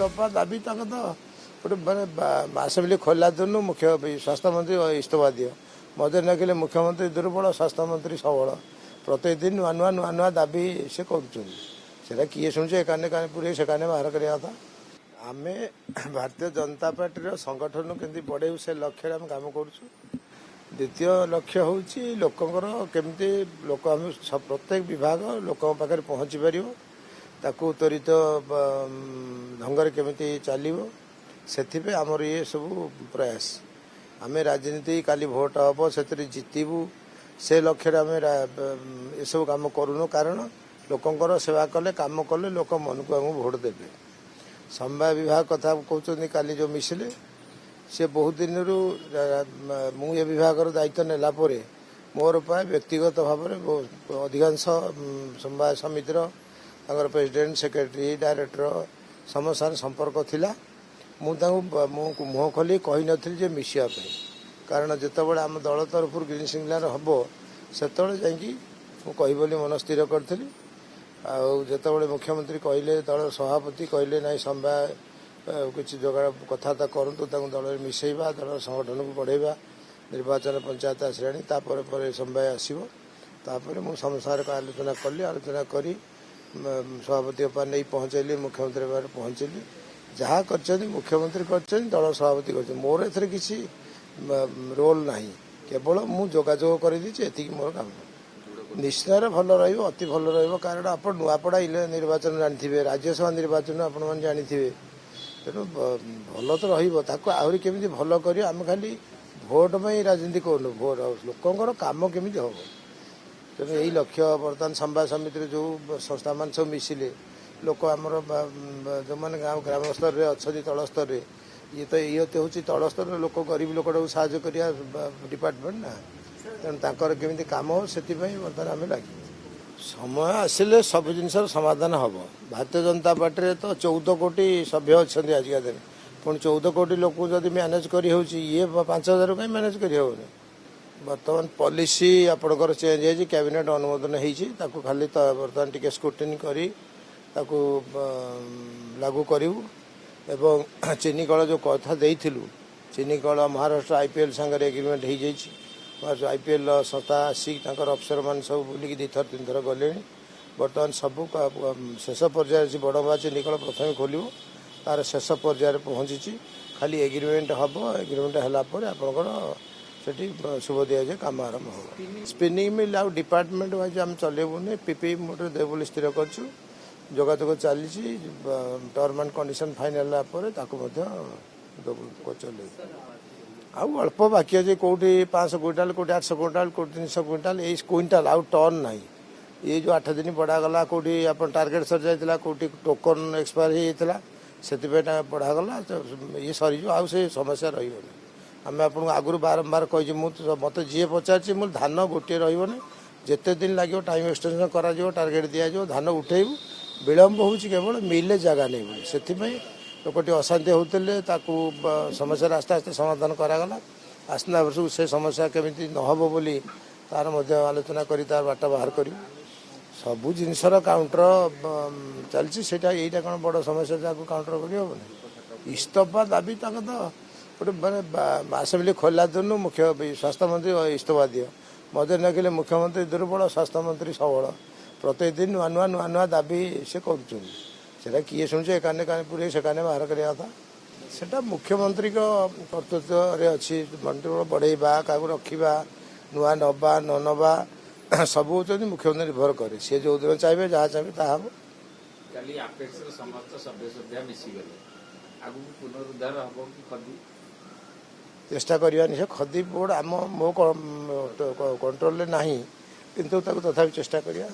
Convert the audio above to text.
इस्तफा दाबी तक तो गोटे मैंने आसेम्बली खोला दिन मुख्य स्वास्थ्य मंत्री इस्तफा दियो मजे नखिले मुख्यमंत्री दुर्बल स्वास्थ्य मंत्री सबल प्रत्येक दिन नुआ नुआ नुआ नुआ दाबी से करा किए शुणुचे एकाने काने पूरे से काने बाहर करा था आम भारतीय जनता पार्टी संगठन केमती बढ़े से लक्ष्य आम काम करुँ द्वितीय लक्ष्य हूँ लोकंर केमती लोक आम प्रत्येक विभाग लोक पाखे पहुँची पार ताकू त्वरित ढंग केमी चलो से आमर ये सब प्रयास आम राजनीति काली भोट हम से जितबू से लक्ष्य आम ये सब कम करूँ कारण लोकंर सेवा कले काम कले लोक मन को आम भोट देवे संवाद विभाग कथा कहते काली जो मिसिले से बहुत दिन मुझे विभाग दायित्व नेला मोर प्राय व्यक्तिगत भाव में अधिकांश संवाद समितिर प्रेसिडेंट सेक्रेटरी डायरेक्टर समस्त संपर्क थिला मुह खोली कही नी मिसापी कारण जितेबाला आम दल तरफ ग्रीन सिग्नल हम से कही बोली मन स्थिर करी आते मुख्यमंत्री कहले दल सभापति कहले ना संवाद किसी जोगाड़ कथबार्ता करूँ दल में मिसेबा दल संगठन को बढ़ेबा निर्वाचन पंचायत आसलाणी संवाद आसो मुझे समसार आलोचना कली आलोचना करी सभापति पार नहीं पहुँचली मुख्यमंत्री पार पहुँचली जहाँ कर मुख्यमंत्री कर दल सभापति कर मोर ए किसी रोल ना केवल मु जोगाजोग कर मोर काम निश्चय भल रति भल कारण आप नुआपड़ा निर्वाचन जानते राज्यसभा निर्वाचन आपण मैंने जानी तेणु भल तो रही केमी भल कर आम खाली भोट में राजनीति करूँ भोट लोकंर काम केमी हम तेणु यही लक्ष्य बर्तमान संवाद समिति जो संस्था मान सब मिसिले लोक आमर जो मैंने ग्राम स्तर में अच्छा तल स्तर में ये तो हूँ तल स्तर लोक गरीब लोक साहय करिया डिपार्टमेंट ना तेणु तांकर केमिति काम हो से बर्तमान आम लगे समय आसिले सब जिनस समाधान हम भारतीय जनता पार्टी तो 14 कोटी सभ्य अच्छा आजिका दिन पुणी 14 कोटी लोक जब मैनेज कर ये 5000 कहीं मैनेज कर बर्तमान पॉलिसी आपणकर चेंज है कैबिनेट अनुमोदन होती खाली बर्तमान टी स्क्रूटिनी करी लागू करूँ एवं चीनी कल जो कथा देलु चीनी कल महाराष्ट्र IPL सांगे एग्रीमेंट हो जाए IPL संस्था आसिक अफसर मान सब बुलिक 2 थर 3 थर गले बर्तमान सब शेष पर्यायर बड़वा चीनी कल प्रथम खोल तार शेष पर्यायर पहुँची खाली एग्रीमेंट हम एग्रीमेंट है आपंकर सेठी शुभ दिया जाए कम आरंभ हो स्पिनिंग मिल आउ डिपार्टमेंट वाइज आम चलेबूनी PPE मोटे देव बोली स्थिर करूँ जोगाजोग चली टर्म एंड कंडीशन फाइनल चले आउ अल्प बाकी अच्छे कौटी 500 क्विंटाल कौटी 800 क्विंटाल कौटी 300 क्विंटाल ये क्विंटाल आउ टन ना ये जो 8 दिन बढ़ागला कौटी आप टार्गेट सर जाता कौटी टोकन एक्सपायर होता से बढ़ागला ये सरीज आउ से समस्या रही आम आपको आगु बारंबार कही मत जी पचार धान गोटे रही जिते दिन लगे टाइम एक्सटेंशन कर टार्गेट दिज्व धान उठेबू विलम्ब हो केवल मिले जगह नहीं बोली से लोकटी अशांति होते समस्या आस्ते आस्ते समाधान करागला आसना वर्ष से समस्या केमी नहब बोली तार आलोचना करी तार बाट बाहर कर सबू जिनसर काउंटर चलती यहीटा कौन बड़ समस्या जहाँ काउंटर करहबन इस्तफा दाबी तक तो गोटे मैंने आसेम्बली खोला दिन मुख्य स्वास्थ्य मंत्री इस्तफा दियो मजे नखिले मुख्यमंत्री दुर्बल स्वास्थ्य मंत्री सबल प्रत्येक दिन नुआ नुआ नुआ नुआ दाबी से करा किए शुणुचे एकाने काने पूरे से काने बाहर करा था सेटा मुख्यमंत्री कर्तृत्व अच्छी मंत्री बढ़ेबा क्या रखा नुआ नवा न नवा सब हूँ मुख्यमंत्री निर्भर करे सी जो दिन चाहिए जहाँ चाहिए ता हम चेष्टा करवा से खदी बोर्ड आम मो कंट्रोल ना किंतु तथा चेष्टा करिया।